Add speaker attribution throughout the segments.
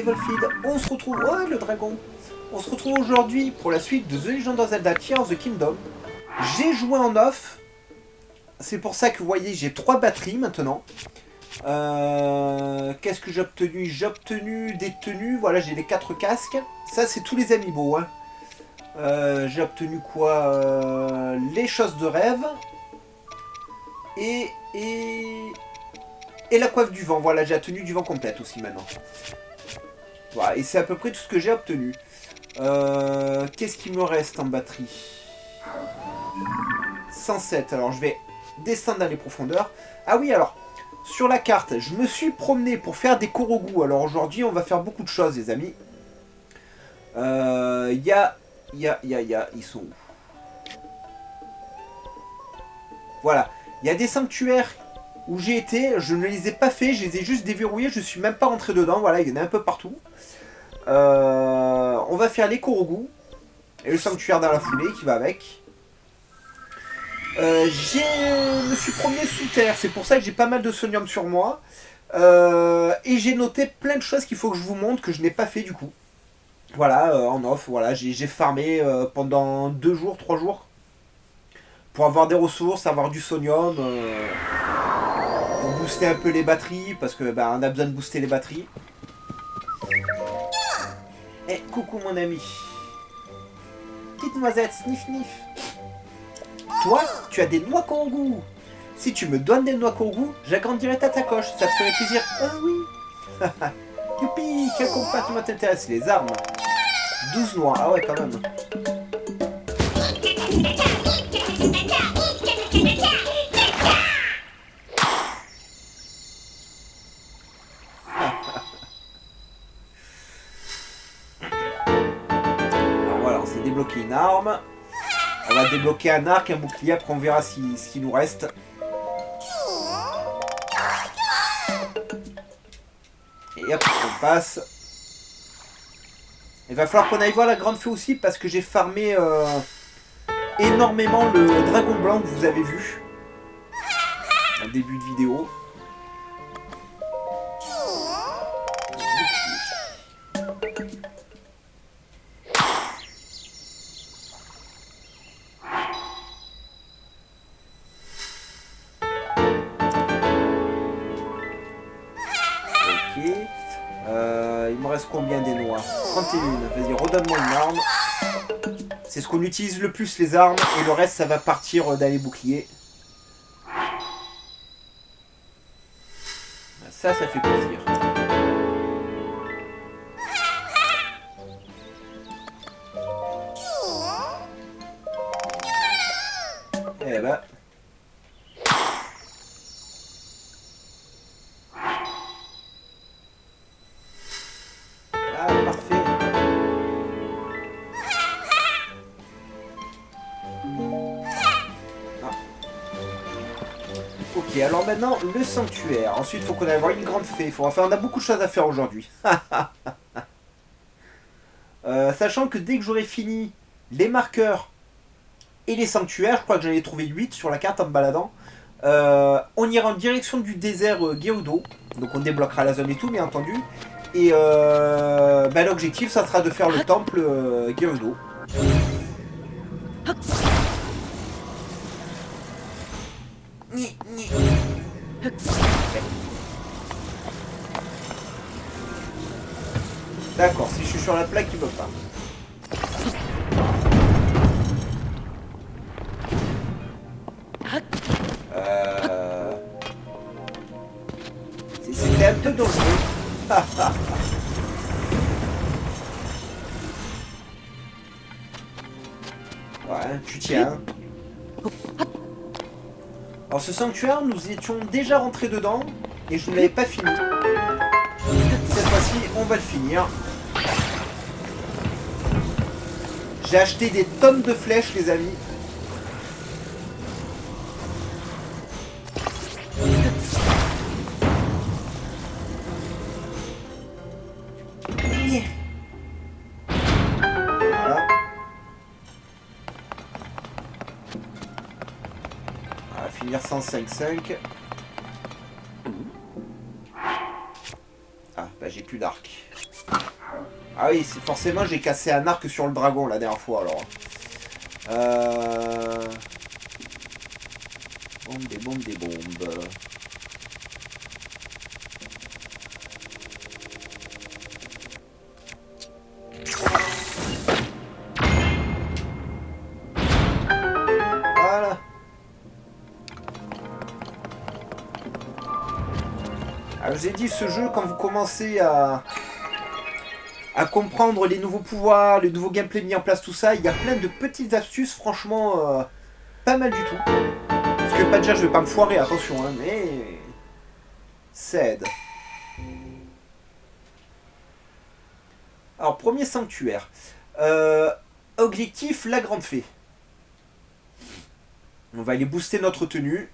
Speaker 1: Goldfield. On se retrouve... Oh, le dragon. On se retrouve aujourd'hui pour la suite de The Legend of Zelda Tears of the Kingdom. J'ai joué en off. C'est pour ça que vous voyez, j'ai 3 batteries maintenant. Qu'est-ce que j'ai obtenu? J'ai obtenu des tenues. Voilà, j'ai les 4 casques. Ça, c'est tous les amiibo. Hein. J'ai obtenu quoi? Les choses de rêve. Et la coiffe du vent. Voilà, j'ai la tenue du vent complète aussi maintenant. Voilà, et c'est à peu près tout ce que j'ai obtenu. Qu'est-ce qui me reste en batterie? 107. Alors, je vais descendre dans les profondeurs. Ah oui, alors, sur la carte, je me suis promené pour faire des Korogu. Alors, aujourd'hui, on va faire beaucoup de choses, les amis. Ils sont où? Voilà. Il y a des sanctuaires où j'ai été, je ne les ai pas fait, je les ai juste déverrouillés, je suis même pas rentré dedans, voilà, il y en a un peu partout. On va faire les Korogu, et le sanctuaire dans la foulée qui va avec. Je me suis promené sous terre, c'est pour ça que j'ai pas mal de sonium sur moi. Et j'ai noté plein de choses qu'il faut que je vous montre, que je n'ai pas fait du coup. Voilà, en off, voilà, j'ai farmé pendant 2 jours, 3 jours. Pour avoir des ressources, avoir du sonium, pour booster un peu les batteries, parce que bah, on a besoin de booster les batteries. Eh, coucou mon ami. Petite noisette, sniff sniff. Toi, tu as des noix Korogu. Si tu me donnes des noix Korogu, j'agrandirai ta sacoche, ça te ferait plaisir. Ah oui. Youpi, quel compartiment t'intéresse? Les armes. 12 noix, ah ouais quand même. Débloquer une arme. On va débloquer un arc, un bouclier, après on verra ce qu'il nous reste. Et hop, on passe. Il va falloir qu'on aille voir la grande fée aussi parce que j'ai farmé énormément le dragon blanc que vous avez vu en début de vidéo. Il me reste combien des noix? 31. Vas-y, redonne-moi une arme. C'est ce qu'on utilise le plus, les armes. Et le reste, ça va partir dans les boucliers. Ça fait plaisir. Eh ben... Ok, alors maintenant, le sanctuaire. Ensuite, il faut qu'on aille voir une grande fée. On a beaucoup de choses à faire aujourd'hui. Sachant que dès que j'aurai fini les marqueurs et les sanctuaires, je crois que j'en ai trouvé 8 sur la carte en me baladant, on ira en direction du désert Gerudo. Donc on débloquera la zone et tout, bien entendu. Et l'objectif, ça sera de faire le temple Gerudo. D'accord, si je suis sur la plaque, il veut pas. C'était un peu dangereux. Ouais, tu tiens. Alors ce sanctuaire, nous étions déjà rentrés dedans et je ne l'avais pas fini. Cette fois-ci, on va le finir. J'ai acheté des tonnes de flèches, les amis. Voilà. On va finir 105.5. Ah, bah j'ai plus d'arc. Ah oui, forcément j'ai cassé un arc sur le dragon la dernière fois alors. Bombe des bombes. Voilà. Alors, je vous ai dit, ce jeu, quand vous commencez à comprendre les nouveaux pouvoirs, les nouveaux gameplays mis en place, tout ça, il y a plein de petites astuces, franchement, pas mal du tout. Parce que pas déjà, je vais pas me foirer, attention, hein, mais ça aide. Alors, premier sanctuaire. Objectif, la grande fée. On va aller booster notre tenue.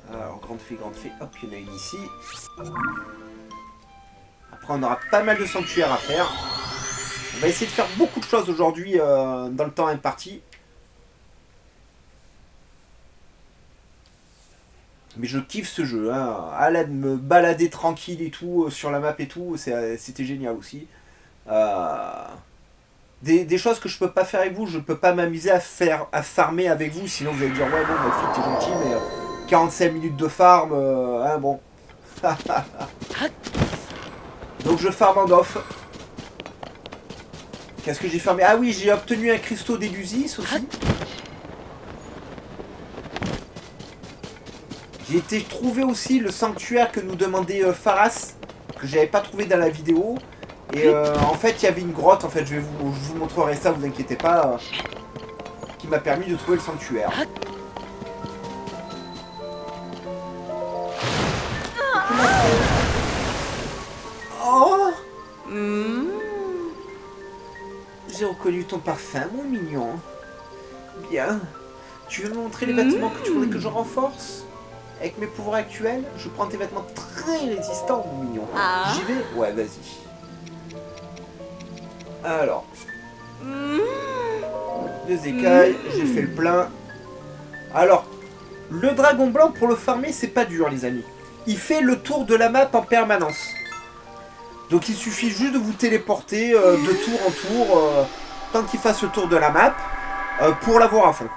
Speaker 1: Alors, grande fée, hop, il y en a une ici. Après, on aura pas mal de sanctuaires à faire. On va essayer de faire beaucoup de choses aujourd'hui dans le temps imparti. Mais je kiffe ce jeu, hein. À l'aide de me balader tranquille et tout, sur la map et tout, c'était génial aussi. Des choses que je peux pas faire avec vous, je peux pas m'amuser à farmer avec vous, sinon vous allez dire ouais bon ma fille t'es gentil mais 45 minutes de farm, hein bon. Donc je farm en off. Qu'est-ce que j'ai farmé? Ah oui, j'ai obtenu un cristaux d'Elusis aussi. J'ai été trouver aussi le sanctuaire que nous demandait Pharas, que j'avais pas trouvé dans la vidéo. Et en fait, il y avait une grotte, en fait, je vous montrerai ça, vous inquiétez pas, qui m'a permis de trouver le sanctuaire. Oh, j'ai reconnu ton parfum, mon mignon. Bien. Tu veux me montrer les vêtements que tu voudrais que je renforce? Avec mes pouvoirs actuels, je prends tes vêtements très résistants, mon mignon. J'y vais? Ouais, vas-y. Alors. 2 écailles, j'ai fait le plein. Alors, le dragon blanc, pour le farmer, c'est pas dur, les amis. Il fait le tour de la map en permanence. Donc il suffit juste de vous téléporter de tour en tour, tant qu'il fasse le tour de la map, pour l'avoir à fond.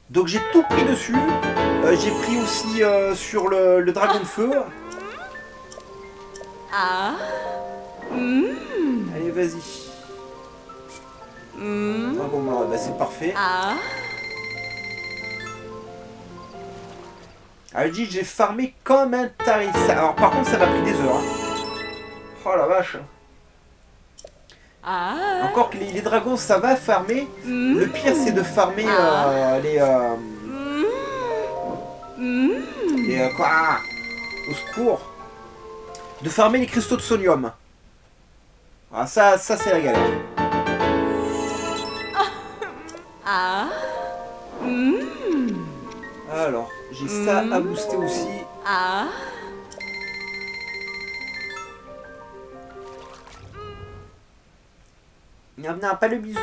Speaker 1: Donc j'ai tout pris dessus. J'ai pris aussi sur le dragon de feu. Allez, vas-y. Dragon blanc, bah, c'est parfait. Alors je dis, j'ai farmé comme un taré. Alors par contre, ça m'a pris des heures. Hein. Oh la vache. Encore que les dragons, ça va farmer. Le pire, c'est de farmer quoi? Au secours. De farmer les cristaux de sonium. Ah, ça c'est la galère. Alors, j'ai ça à booster aussi. Non, pas le bisou.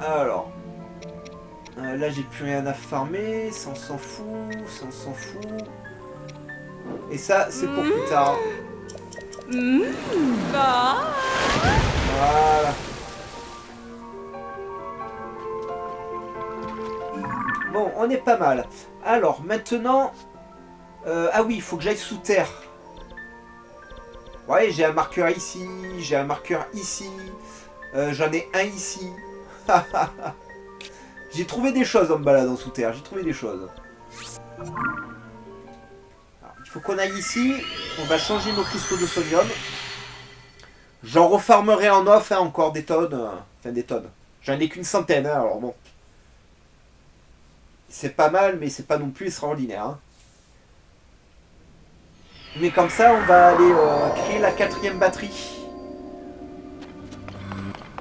Speaker 1: Alors, là j'ai plus rien à farmer, ça on s'en fout, ça on s'en fout. Et ça c'est pour plus tard. Voilà. Bon, on est pas mal. Alors maintenant, ah oui, il faut que j'aille sous terre. Ouais, j'ai un marqueur ici, j'ai un marqueur ici, j'en ai un ici. J'ai trouvé des choses en me baladant sous terre, j'ai trouvé des choses. Alors, il faut qu'on aille ici, on va changer nos cristaux de sodium. J'en refarmerai en off, hein, encore des tonnes. Enfin des tonnes. J'en ai qu'une centaine, hein, alors bon. C'est pas mal, mais c'est pas non plus extraordinaire. Hein. Mais comme ça, on va aller créer la 4e batterie.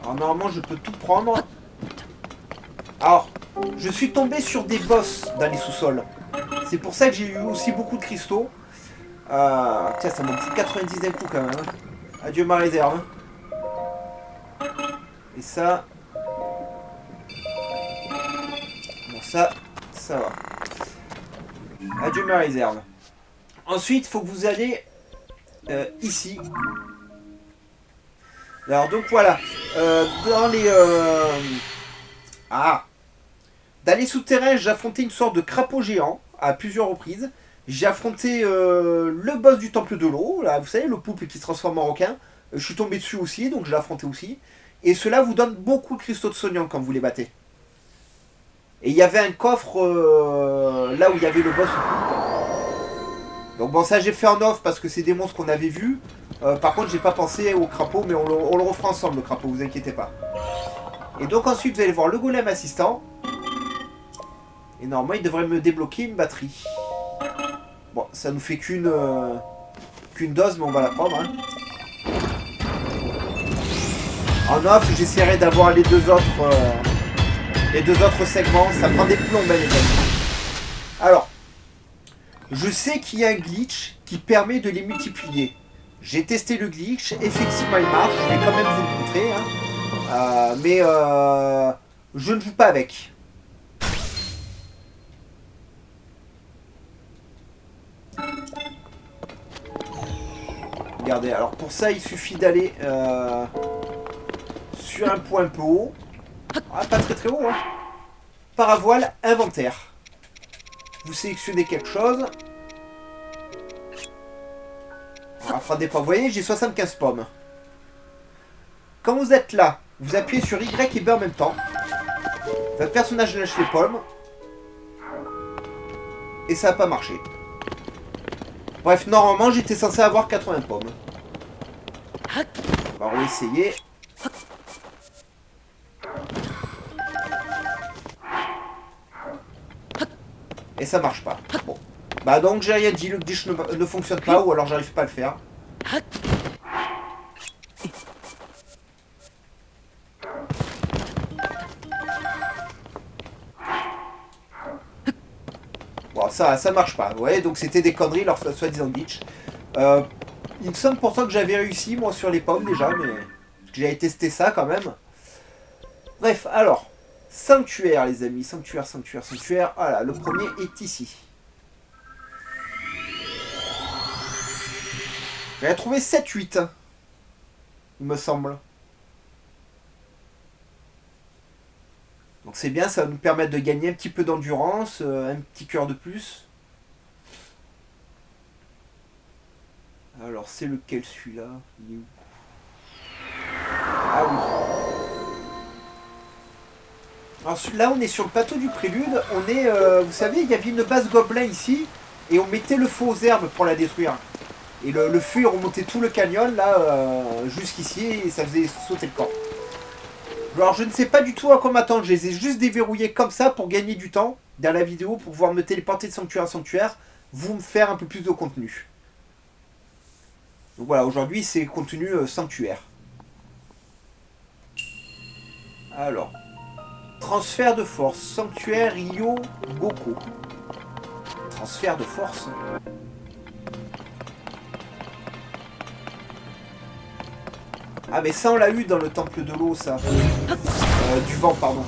Speaker 1: Alors normalement, je peux tout prendre. Alors, je suis tombé sur des boss dans les sous-sols. C'est pour ça que j'ai eu aussi beaucoup de cristaux. Tiens, ça m'en fout 90 d'un coup quand même. Hein. Adieu ma réserve. Et ça, Ça va. Adieu ma réserve. Ensuite, il faut que vous allez ici. Alors donc voilà. Dans les... Dans les souterrains, j'ai affronté une sorte de crapaud géant à plusieurs reprises. J'ai affronté le boss du temple de l'eau, là, vous savez, le poulpe qui se transforme en requin. Je suis tombé dessus aussi, donc je l'ai affronté aussi. Et cela vous donne beaucoup de cristaux de sonium quand vous les battez. Et il y avait un coffre là où il y avait le boss. Donc bon, ça j'ai fait en off parce que c'est des monstres qu'on avait vus. Par contre, j'ai pas pensé au crapaud, mais on le refera ensemble, le crapaud, vous inquiétez pas. Et donc ensuite, vous allez voir le golem assistant. Et normalement, il devrait me débloquer une batterie. Bon, ça nous fait qu'une dose, mais on va la prendre. Hein. En off, j'essaierai d'avoir les deux autres segments. Ça prend des plombs, les amis. Alors, je sais qu'il y a un glitch qui permet de les multiplier. J'ai testé le glitch, effectivement il marche, je vais quand même vous le montrer. Hein. Mais je ne joue pas avec. Regardez, alors pour ça il suffit d'aller sur un point un peu haut. Ah, pas très très haut. Hein. Paravoile, inventaire. Vous sélectionnez quelque chose. Attendez pas, vous voyez, j'ai 75 pommes. Quand vous êtes là, vous appuyez sur Y et B en même temps. Votre personnage lâche les pommes. Et ça n'a pas marché. Bref, normalement, j'étais censé avoir 80 pommes. On va essayer. Et ça marche pas. Bon. Bah donc j'ai rien dit, le glitch ne fonctionne pas ou alors j'arrive pas à le faire. Bon ça marche pas, vous voyez, donc c'était des conneries leur soi-disant glitch. Il me semble pourtant que j'avais réussi moi sur les pommes déjà, mais que j'avais testé ça quand même. Bref, alors, sanctuaire les amis, sanctuaire. Voilà, le premier est ici. J'avais trouvé 7-8, hein, il me semble. Donc c'est bien, ça va nous permettre de gagner un petit peu d'endurance, un petit cœur de plus. Alors c'est lequel celui-là? Il est où? Ah oui. Alors là on est sur le plateau du prélude, on est, vous savez, il y avait une base gobelin ici, et on mettait le feu aux herbes pour la détruire. Et le feu il remontait tout le canyon là jusqu'ici et ça faisait sauter le camp. Alors je ne sais pas du tout à quoi m'attendre, je les ai juste déverrouillés comme ça pour gagner du temps dans la vidéo, pour pouvoir me téléporter de sanctuaire en sanctuaire, vous me faire un peu plus de contenu. Donc voilà, aujourd'hui c'est contenu sanctuaire. Alors, transfert de force, sanctuaire Ryo Goko. Transfert de force. Ah mais ça on l'a eu dans le temple de l'eau ça. Du vent pardon.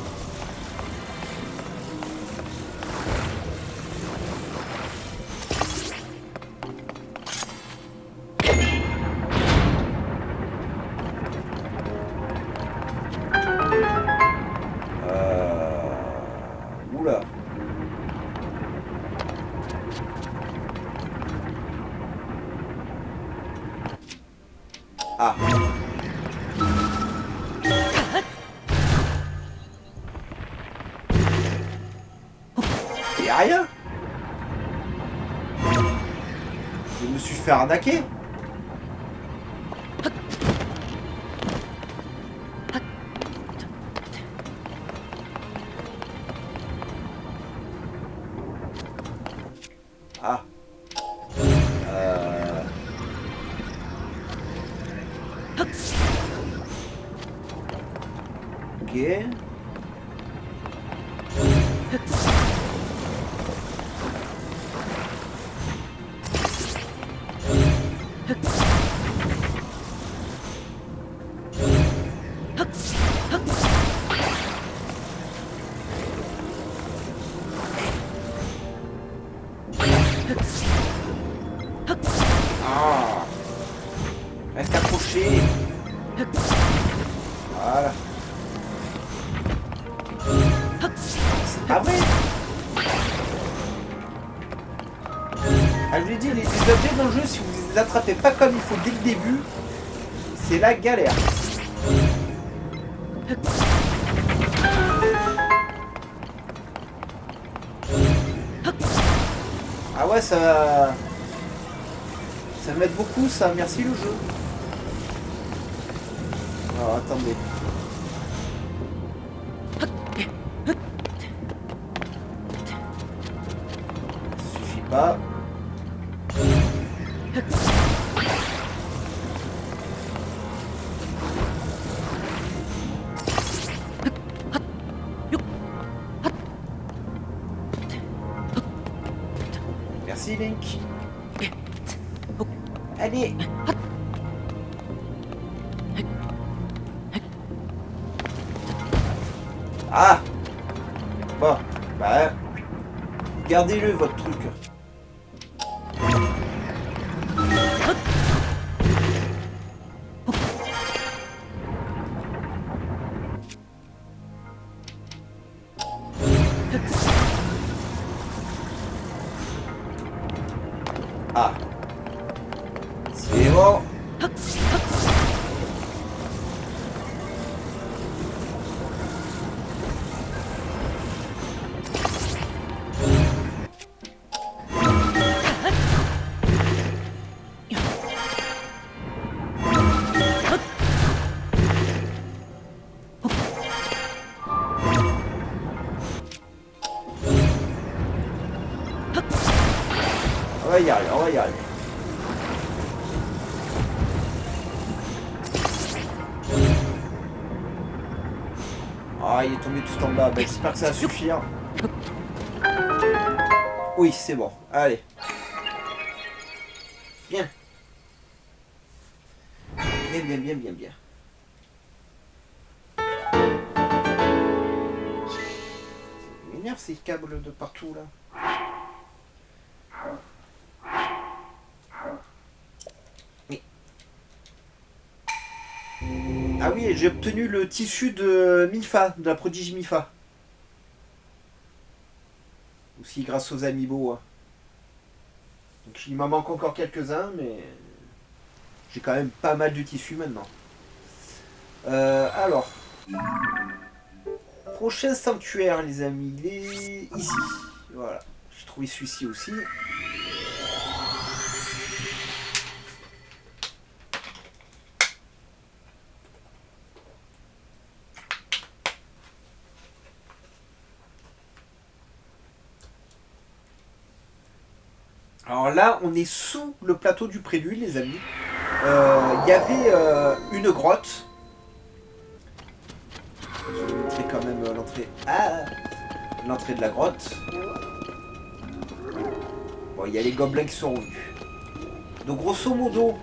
Speaker 1: Oula. Ah. Y'a rien. Je me suis fait arnaquer. Ah. Ok. Ah, je l'ai dit, les objets dans le jeu, si vous les attrapez pas comme il faut dès le début, c'est la galère. Ah ouais, ça va... Ça va m'aide beaucoup, ça. Merci le jeu. Alors, attendez. Ça suffit pas. Merci Link. Allez. Ah. Bon, bah gardez-le votre truc. Ah. C'est bon. On va y arriver, on va y arriver. Ah, il est tombé tout en bas. Ben, j'espère que ça va suffire. Oui, c'est bon. Allez. Bien. Bien, bien, bien, bien, bien. Ça m'énerve ces câbles de partout là. Oui. Ah oui, et j'ai obtenu le tissu de Mifa, de la prodige Mifa. Aussi grâce aux amiibo. Hein. Donc il m'en manque encore quelques-uns, mais j'ai quand même pas mal de tissus maintenant. Alors. Prochain sanctuaire, les amis, il est ici. Voilà. J'ai trouvé celui-ci aussi. Alors là, on est sous le plateau du prélude, les amis. Il y avait une grotte. Je vais montrer quand même l'entrée. Ah, l'entrée de la grotte. Bon, il y a les gobelins qui sont revenus. Donc grosso modo,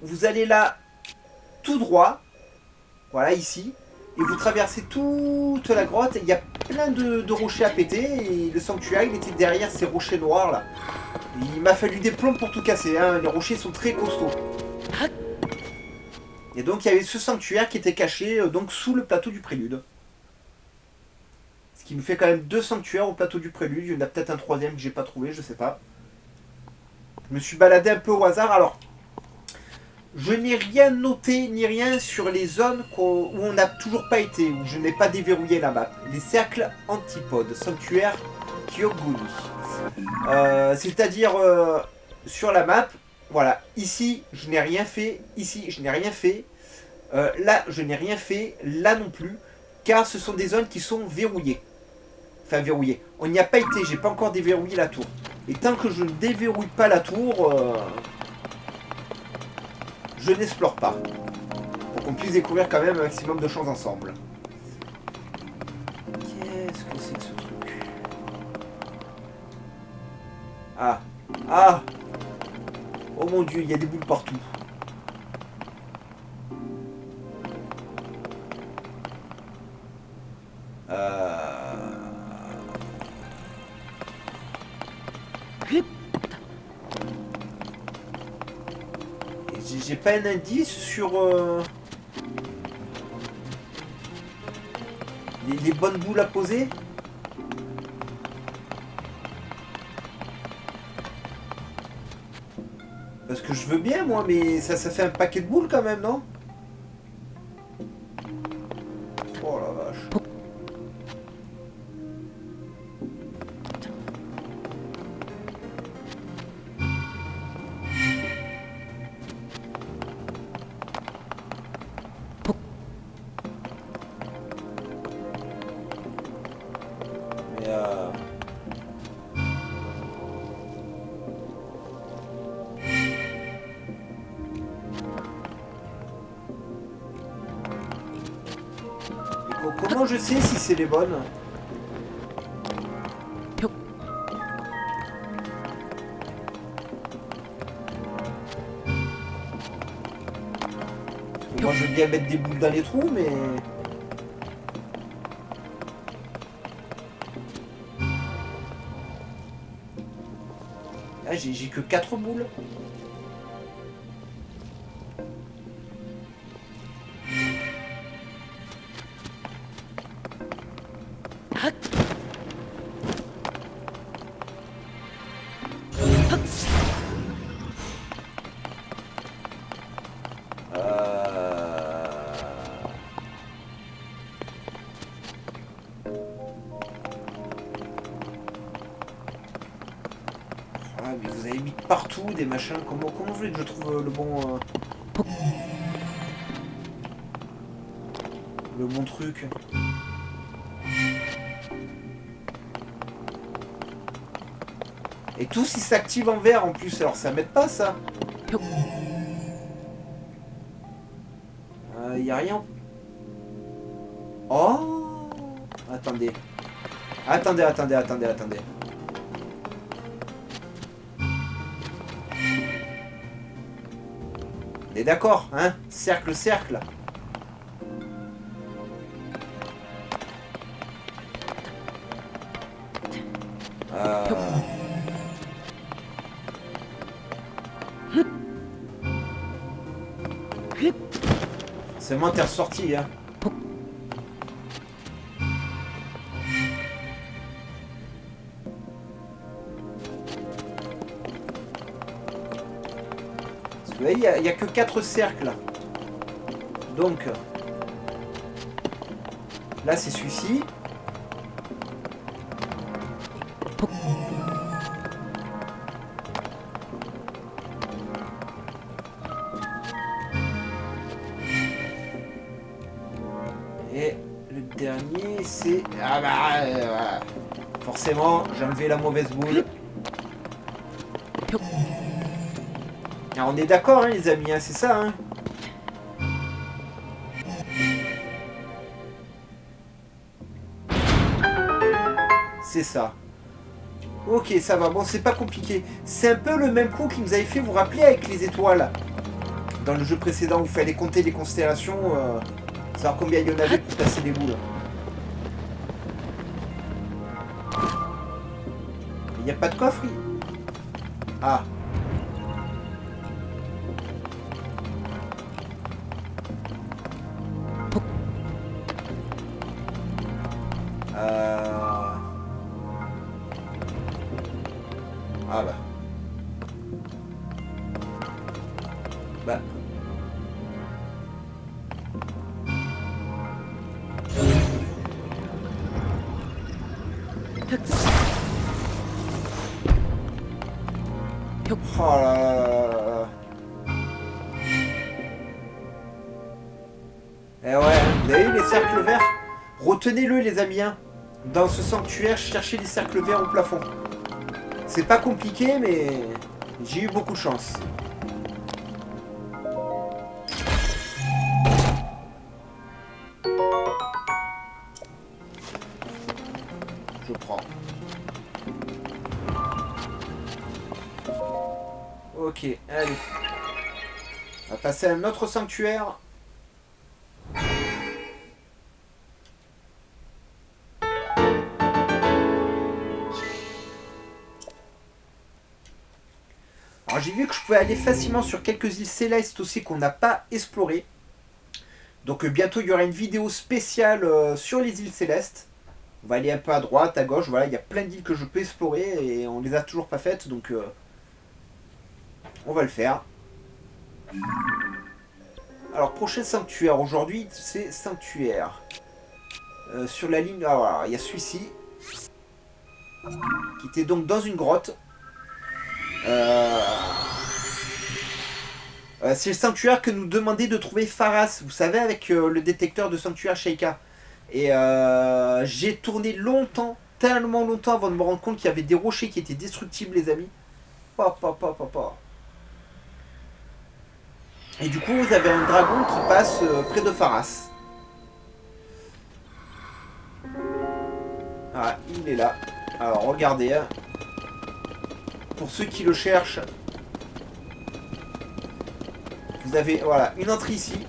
Speaker 1: vous allez là tout droit. Voilà, ici. Et vous traversez toute la grotte. Il y a plein de rochers à péter. Et le sanctuaire, il était derrière ces rochers noirs là. Il m'a fallu des plombs pour tout casser. Hein. Les rochers sont très costauds. Et donc il y avait ce sanctuaire qui était caché donc sous le plateau du prélude. Ce qui nous fait quand même 2 sanctuaires au plateau du prélude. Il y en a peut-être un troisième que j'ai pas trouvé, je sais pas. Je me suis baladé un peu au hasard. Alors, je n'ai rien noté ni rien sur les zones où on n'a toujours pas été, où je n'ai pas déverrouillé la map. Les cercles antipodes, sanctuaire Kyoguni. C'est-à-dire sur la map, voilà, ici je n'ai rien fait, ici je n'ai rien fait, là je n'ai rien fait, là non plus, car ce sont des zones qui sont verrouillées. Enfin verrouillées. On n'y a pas été, j'ai pas encore déverrouillé la tour. Et tant que je ne déverrouille pas la tour, je n'explore pas. Pour qu'on puisse découvrir quand même un maximum de choses ensemble. Qu'est-ce que c'est que ce truc? Ah. Ah. Oh mon dieu, il y a des boules partout. J'ai pas un indice sur les bonnes boules à poser. Parce que je veux bien, moi, mais ça fait un paquet de boules quand même, non? Oh la vache. Mais comment je sais si c'est les bonnes? Parce que moi je veux bien mettre des boules dans les trous, mais... Ah, j'ai que 4 boules. Ah, mais vous avez mis partout des machins. Comment vous voulez que je trouve le bon truc? Et tous ils s'activent en vert en plus, alors ça m'aide pas ça. Y a rien. Oh, attendez. Attendez. On est d'accord, hein? Cercle. C'est moi t'es ressorti, hein. Vous voyez, il n'y a que 4 cercles. Donc, là c'est celui-ci. Et le dernier c'est... Ah bah... voilà. Forcément, j'ai enlevé la mauvaise boule. Alors, on est d'accord, hein, les amis, hein, c'est ça, hein. C'est ça. Ok, ça va. Bon, c'est pas compliqué. C'est un peu le même coup qui nous avait fait vous rappeler avec les étoiles. Dans le jeu précédent, où il fallait compter les constellations, savoir combien il y en avait pour passer les boules. Il n'y a pas de coffre. Ah. Ah bah. Bah. Oh là là là là. Eh ouais, vous avez vu les cercles verts? Retenez-le les amis, hein. Dans ce sanctuaire, cherchez les cercles verts au plafond. C'est pas compliqué, mais j'ai eu beaucoup de chance. Je prends. Ok, allez. On va passer à un autre sanctuaire. Alors j'ai vu que je pouvais aller facilement sur quelques îles célestes aussi qu'on n'a pas explorées. Donc bientôt il y aura une vidéo spéciale sur les îles célestes. On va aller un peu à droite, à gauche, voilà, il y a plein d'îles que je peux explorer et on les a toujours pas faites, donc On va le faire. Alors, prochain sanctuaire. Aujourd'hui, c'est sanctuaire. Sur la ligne... Ah, voilà, il y a celui-ci. Qui était donc dans une grotte. C'est le sanctuaire que nous demandait de trouver Pharas. Vous savez, avec le détecteur de sanctuaire Sheikah. Et j'ai tourné longtemps, tellement longtemps avant de me rendre compte qu'il y avait des rochers qui étaient destructibles, les amis. Papa. Et du coup, vous avez un dragon qui passe près de Pharas. Ah, il est là. Alors, regardez. Hein. Pour ceux qui le cherchent, vous avez voilà, une entrée ici.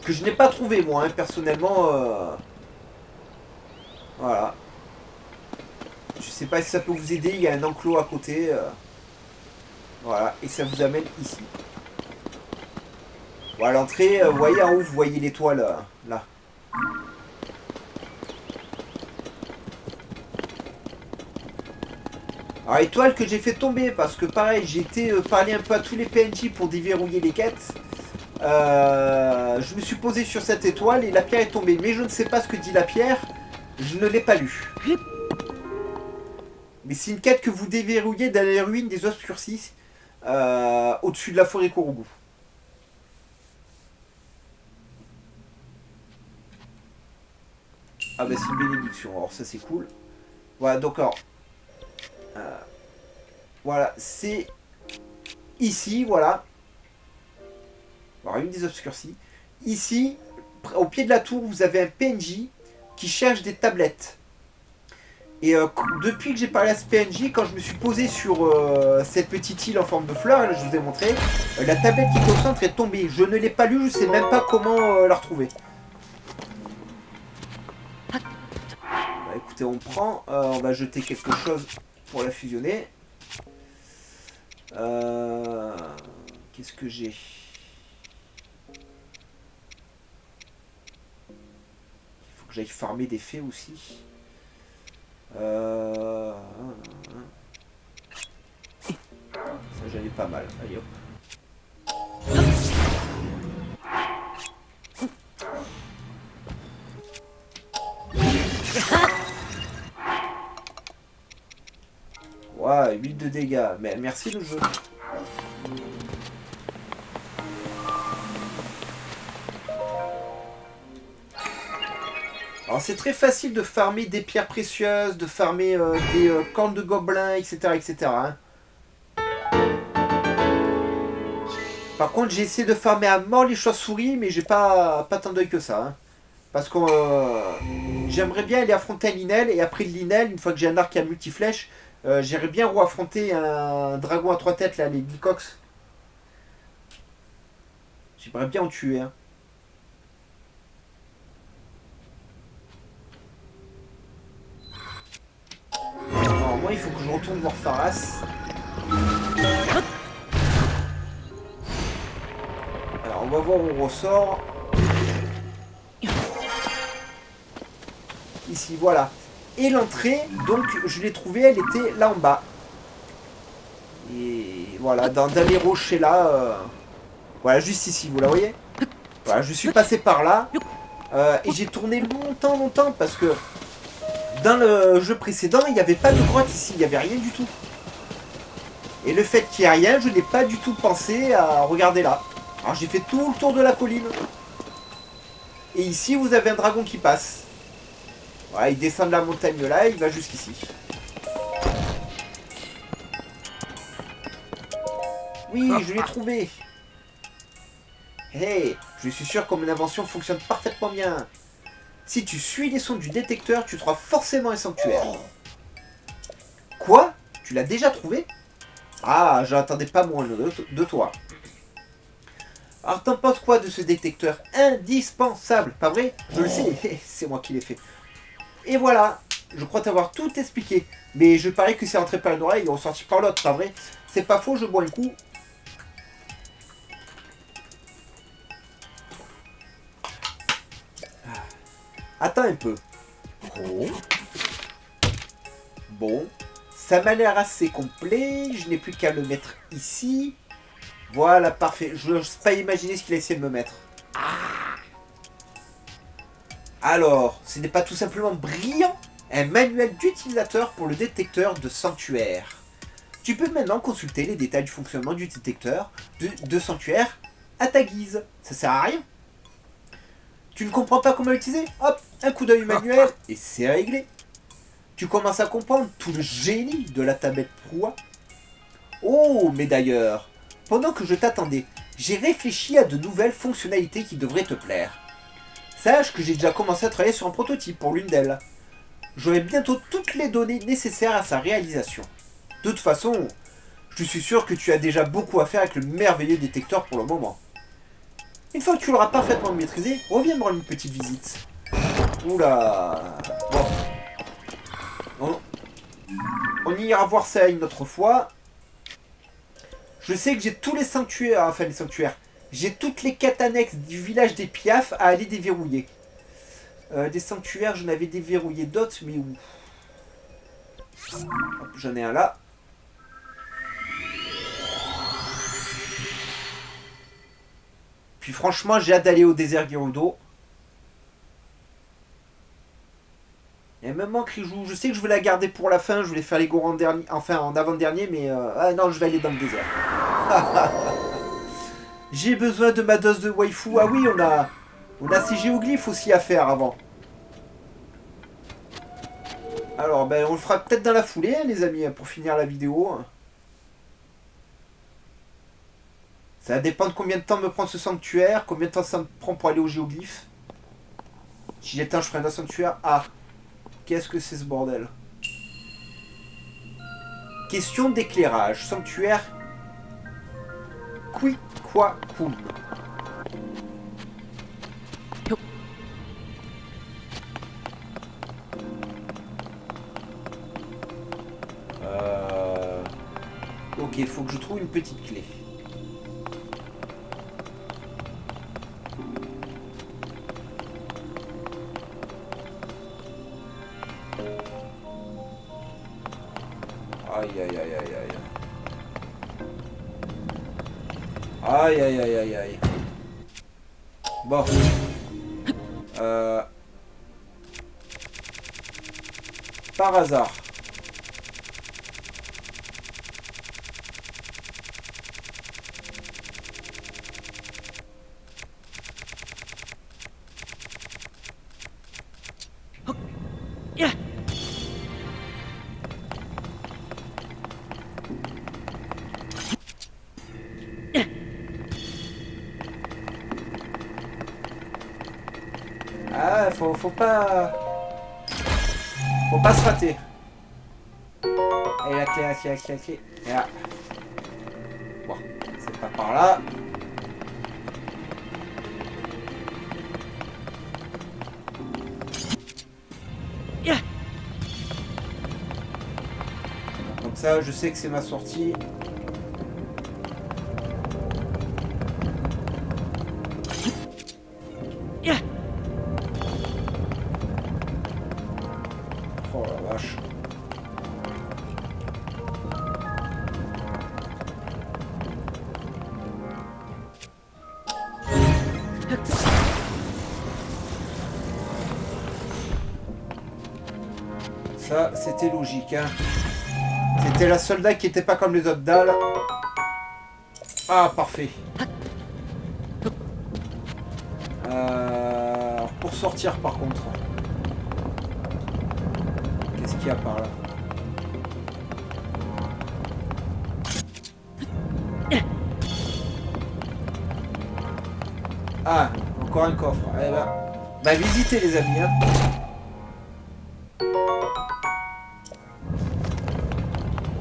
Speaker 1: Que je n'ai pas trouvé, moi, hein, personnellement. Voilà. Je sais pas si ça peut vous aider. Il y a un enclos à côté. Voilà. Et ça vous amène ici. Voilà, l'entrée, vous voyez en haut, vous voyez l'étoile là. Alors, étoile que j'ai fait tomber parce que pareil, j'ai été parler un peu à tous les PNJ pour déverrouiller les quêtes. Je me suis posé sur cette étoile et la pierre est tombée. Mais je ne sais pas ce que dit la pierre. Je ne l'ai pas lu. Mais c'est une quête que vous déverrouillez dans les ruines des Obscurcis. Au-dessus de la forêt Korogu. Ah bah c'est une bénédiction, alors ça c'est cool. Voilà, donc alors... voilà, c'est... Ici, voilà. Alors une des obscurcies. Ici, au pied de la tour, vous avez un PNJ qui cherche des tablettes. Et depuis que j'ai parlé à ce PNJ, quand je me suis posé sur cette petite île en forme de fleur, là, je vous ai montré, la tablette qui était au centre est tombée. Je ne l'ai pas lue, je sais même pas comment la retrouver. Bah, écoutez, on prend, on va jeter quelque chose pour la fusionner. Qu'est-ce que j'ai ? Il faut que j'aille farmer des fées aussi. Ça j'en ai pas mal. Allez hop. Ouais, 8 de dégâts. Mais merci le jeu. Alors c'est très facile de farmer des pierres précieuses, de farmer des cornes de gobelins, etc. etc. Hein. Par contre j'ai essayé de farmer à mort les chauves-souris, mais j'ai pas tant d'œil que ça. Hein. Parce que j'aimerais bien aller affronter un Linel, et après le Linel, une fois que j'ai un arc à multiflèche, j'aimerais bien affronter un dragon à 3 têtes, là, les Glycox. J'aimerais bien en tuer. Hein. Alors moi il faut que je retourne voir Pharas. Alors on va voir où on ressort. Ici, voilà. Et l'entrée, donc je l'ai trouvée, elle était là en bas. Et voilà, dans les rochers là. Voilà, juste ici, vous la voyez? Voilà, je suis passé par là. Et j'ai tourné longtemps parce que dans le jeu précédent, il n'y avait pas de grotte ici, il n'y avait rien du tout. Et le fait qu'il n'y ait rien, je n'ai pas du tout pensé à regarder là. Alors j'ai fait tout le tour de la colline. Et ici, vous avez un dragon qui passe. Voilà, il descend de la montagne là, il va jusqu'ici. Oui, je l'ai trouvé. Hey, je suis sûr que mon invention fonctionne parfaitement bien. Si tu suis les sons du détecteur, tu trouveras forcément un sanctuaire. Quoi? Tu l'as déjà trouvé? Ah, j'attendais pas moins de toi. Alors t'en penses quoi de ce détecteur indispensable? Pas vrai? Je le sais, c'est moi qui l'ai fait. Et voilà, je crois t'avoir tout expliqué. Mais je parie que c'est rentré par une oreille et ressorti par l'autre, pas vrai? C'est pas faux, je bois un coup. Attends un peu. Oh. Bon. Ça m'a l'air assez complet. Je n'ai plus qu'à le mettre ici. Voilà, parfait. Je n'ose pas imaginer ce qu'il a essayé de me mettre. Alors, ce n'est pas tout simplement brillant. Un manuel d'utilisateur pour le détecteur de sanctuaire. Tu peux maintenant consulter les détails du fonctionnement du détecteur de sanctuaire à ta guise. Ça sert à rien. Tu ne comprends pas comment l'utiliser? Hop, un coup d'œil manuel et c'est réglé. Tu commences à comprendre tout le génie de la tablette proie. Oh, mais d'ailleurs, pendant que je t'attendais, j'ai réfléchi à de nouvelles fonctionnalités qui devraient te plaire. Sache que j'ai déjà commencé à travailler sur un prototype pour l'une d'elles. J'aurai bientôt toutes les données nécessaires à sa réalisation. De toute façon, je suis sûr que tu as déjà beaucoup à faire avec le merveilleux détecteur pour le moment. Une fois que tu l'auras parfaitement maîtrisé, reviens me rendre une petite visite. Oula. Bon. On ira voir ça une autre fois. Je sais que j'ai tous les sanctuaires, enfin les sanctuaires. J'ai toutes les quêtes annexes du village des Piafs à aller déverrouiller. Des sanctuaires, j'en avais déverrouillé d'autres, mais où? J'en ai un là. Puis franchement, j'ai hâte d'aller au désert Gerudo. Il me manque Rijou. Je sais que je vais la garder pour la fin. Je voulais faire les gourds en dernier, enfin en avant-dernier, mais ah non, je vais aller dans le désert. J'ai besoin de ma dose de waifu. Ah oui, on a ces géoglyphes aussi à faire avant. Alors, ben, on le fera peut-être dans la foulée, hein, les amis, pour finir la vidéo. Ça dépend de combien de temps me prend ce sanctuaire, combien de temps ça me prend pour aller au géoglyphe. Si j'éteins, je ferai un sanctuaire. Ah, qu'est-ce que c'est ce bordel? Question d'éclairage. Sanctuaire Quiquacoum. Ok, il faut que je trouve une petite clé. Aïe aïe aïe aïe aïe. Aïe aïe aïe aïe aïe. Bon. Par hasard. Ah, faut pas se rater. Et la clé, la clé, la clé, la clé. Et là. Bon, c'est pas par là. Comme ça, je sais que c'est ma sortie. Oh la vache. Ça, c'était logique, hein. C'était la seule dalle qui était pas comme les autres dalles. Ah, parfait. Pour sortir, par contre. Qu'est-ce qu'il y a par là? Ah, encore un coffre. Eh ben, bah visitez les amis, hein.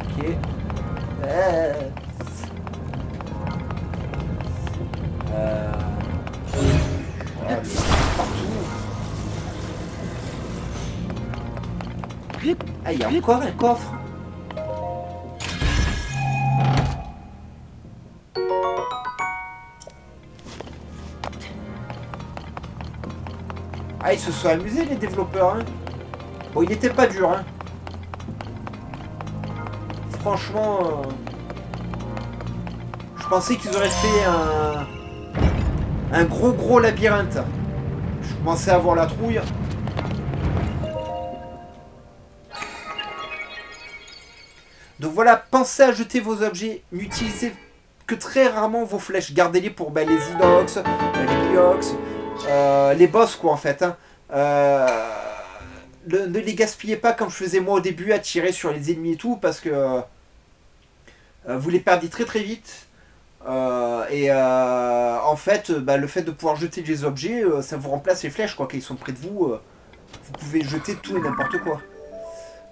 Speaker 1: Ok. Voilà, partout. Ah, il y a encore un coffre. Ah, ils se sont amusés les développeurs, hein. Bon, il était pas dur, hein. Franchement, je pensais qu'ils auraient fait un gros labyrinthe. Je commençais à avoir la trouille. Donc voilà, pensez à jeter vos objets. N'utilisez que très rarement vos flèches. Gardez-les pour les inox, les biox, les boss quoi en fait. Hein. Ne les gaspillez pas comme je faisais moi au début à tirer sur les ennemis et tout parce que vous les perdez très vite. En fait, le fait de pouvoir jeter des objets, ça vous remplace les flèches quoi. Quand ils sont près de vous, vous pouvez jeter tout et n'importe quoi.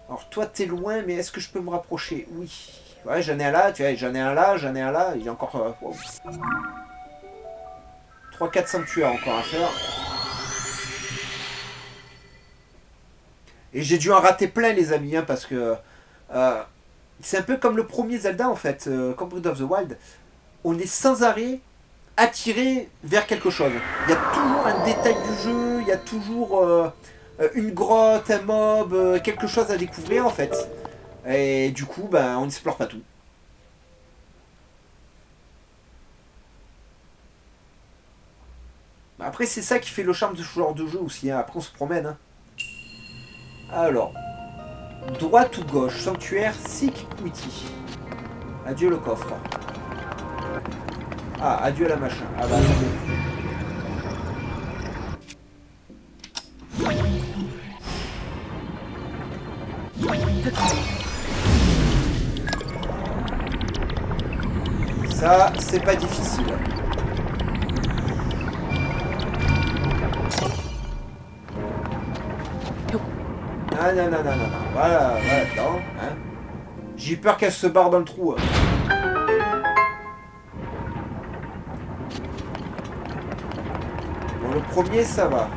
Speaker 1: Alors toi t'es loin, mais est-ce que je peux me rapprocher? Oui. Ouais, j'en ai un là, tu vois, j'en ai un là, j'en ai un là. Il y a encore 3-4 sanctuaires encore à faire. Et j'ai dû en rater plein les amis, hein, parce que c'est un peu comme le premier Zelda en fait, comme Breath of the Wild. On est sans arrêt attiré vers quelque chose. Il y a toujours un détail du jeu, il y a toujours une grotte, un mob, quelque chose à découvrir en fait. Et du coup, on n'explore pas tout. Après, c'est ça qui fait le charme de ce genre de jeu aussi. Hein. Après, on se promène. Hein. Alors, droite ou gauche, sanctuaire, Seek Witty. Adieu le coffre. Ah, adieu la machin. Ah bah attendez. Ça, c'est pas difficile. Non. Voilà, non. Hein. J'ai peur qu'elle se barre dans le trou. Bon, le premier, ça va.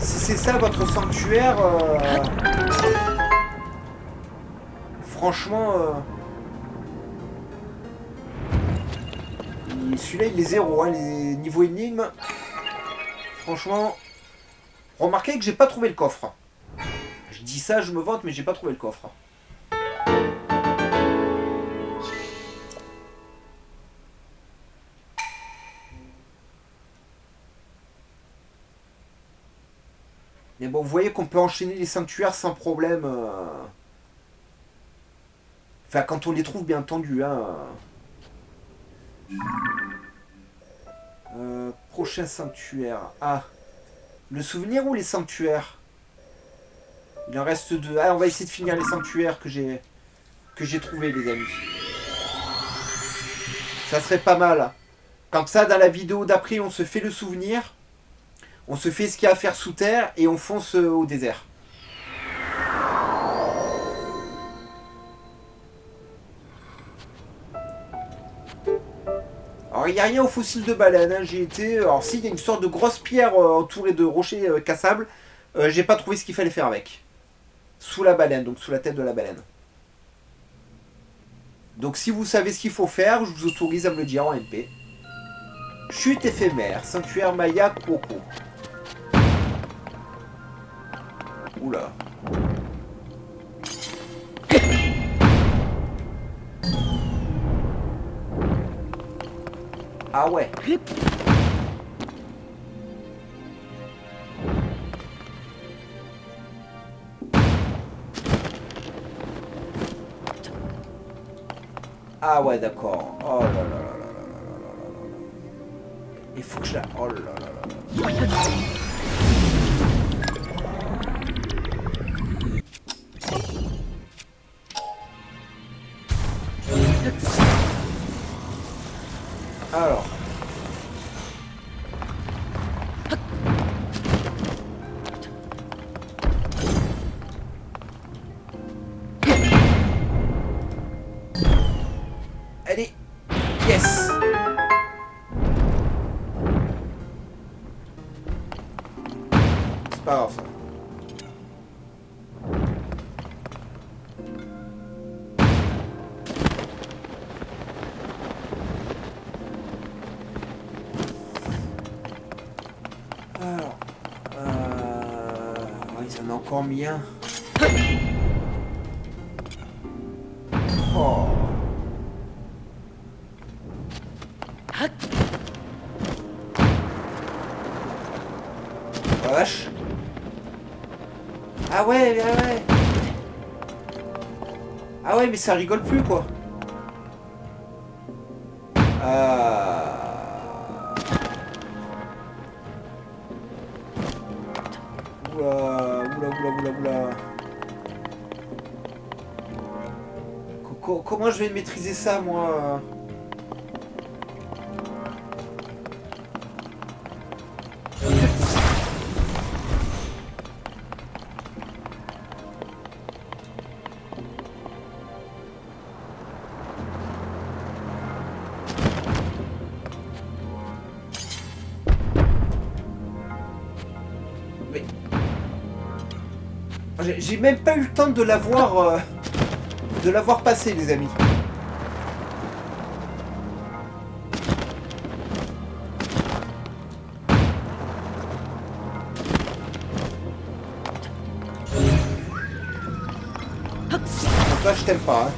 Speaker 1: Si c'est ça votre sanctuaire, franchement, celui-là il est zéro, hein, les niveaux énigmes. Franchement, remarquez que j'ai pas trouvé le coffre. Je dis ça, je me vante, mais j'ai pas trouvé le coffre. Mais bon, vous voyez qu'on peut enchaîner les sanctuaires sans problème. Enfin, quand on les trouve, bien entendu. Hein. Prochain sanctuaire. Ah. Le souvenir ou les sanctuaires? Il en reste deux. Ah, on va essayer de finir les sanctuaires que j'ai trouvés, les amis. Ça serait pas mal. Comme ça, dans la vidéo d'après, on se fait le souvenir. On se fait ce qu'il y a à faire sous terre et on fonce au désert. Alors il n'y a rien au fossile de baleine, hein. J'ai été. Alors si, il y a une sorte de grosse pierre entourée de rochers cassables. J'ai pas trouvé ce qu'il fallait faire avec. Sous la baleine, donc sous la tête de la baleine. Donc si vous savez ce qu'il faut faire, je vous autorise à me le dire en MP. Chute éphémère, sanctuaire Maya Coco. Oula. Ah ouais. Ah ouais, d'accord. Oh là là là là là là là là. Il faut que je la... Oh là là là là. Alors. J'en ai encore mis un. Oh. Oh la vache. Ah ouais, ouais, ouais. Ah ouais, mais ça rigole plus, quoi. Oula, oula, oula, oula, oula. Comment je vais maîtriser ça, moi? Mais... J'ai même pas eu le temps de l'avoir passé, les amis. Donc là, je t'aime pas. Hein.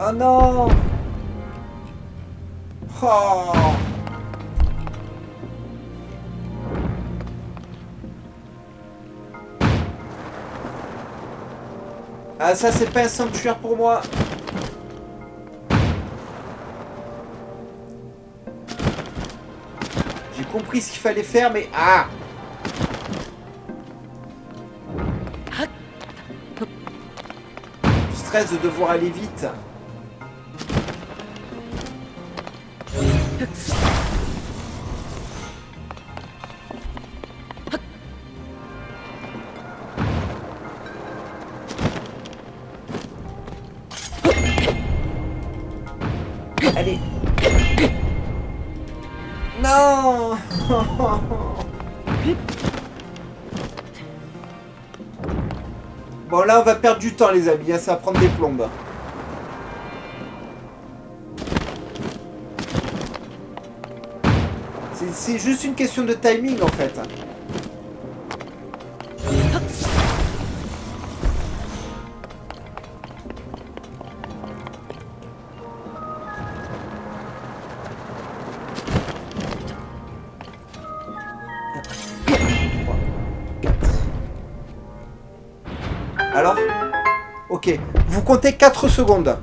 Speaker 1: Oh non! Oh! Ah, ça, c'est pas un sanctuaire pour moi. J'ai compris ce qu'il fallait faire, mais... Ah! Je stresse de devoir aller vite. Allez. Non. Bon, là, on va perdre du temps, les amis. Hein, ça va prendre des plombes. C'est juste une question de timing, en fait. Alors? Ok. Vous comptez 4 secondes.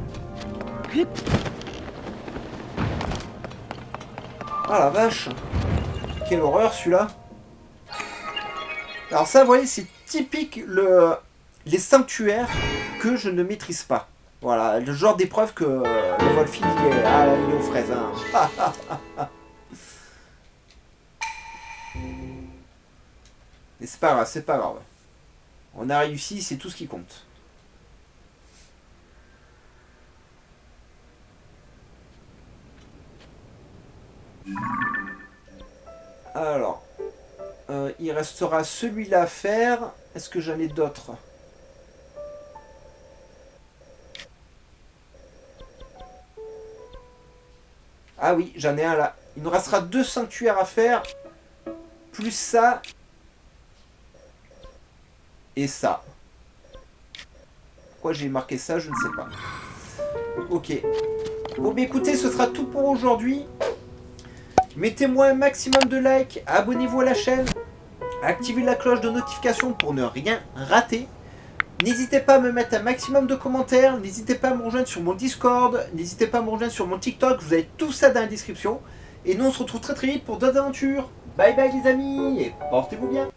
Speaker 1: Ah la vache. Quelle horreur celui-là. Alors ça, vous voyez, c'est typique les sanctuaires que je ne maîtrise pas. Voilà, le genre d'épreuve que le Wolfine, il est aux fraises. Hein. Mais c'est pas grave, c'est pas grave. On a réussi, c'est tout ce qui compte. Alors, il restera celui-là à faire. Est-ce que j'en ai d'autres? Ah oui, j'en ai un là. Il nous restera 2 sanctuaires à faire. Plus ça. Et ça. Pourquoi j'ai marqué ça, je ne sais pas. Ok. Bon, bah écoutez, ce sera tout pour aujourd'hui. Mettez-moi un maximum de likes, abonnez-vous à la chaîne, activez la cloche de notification pour ne rien rater. N'hésitez pas à me mettre un maximum de commentaires, n'hésitez pas à me rejoindre sur mon Discord, n'hésitez pas à me rejoindre sur mon TikTok, vous avez tout ça dans la description. Et nous on se retrouve très très vite pour d'autres aventures. Bye bye les amis et portez-vous bien.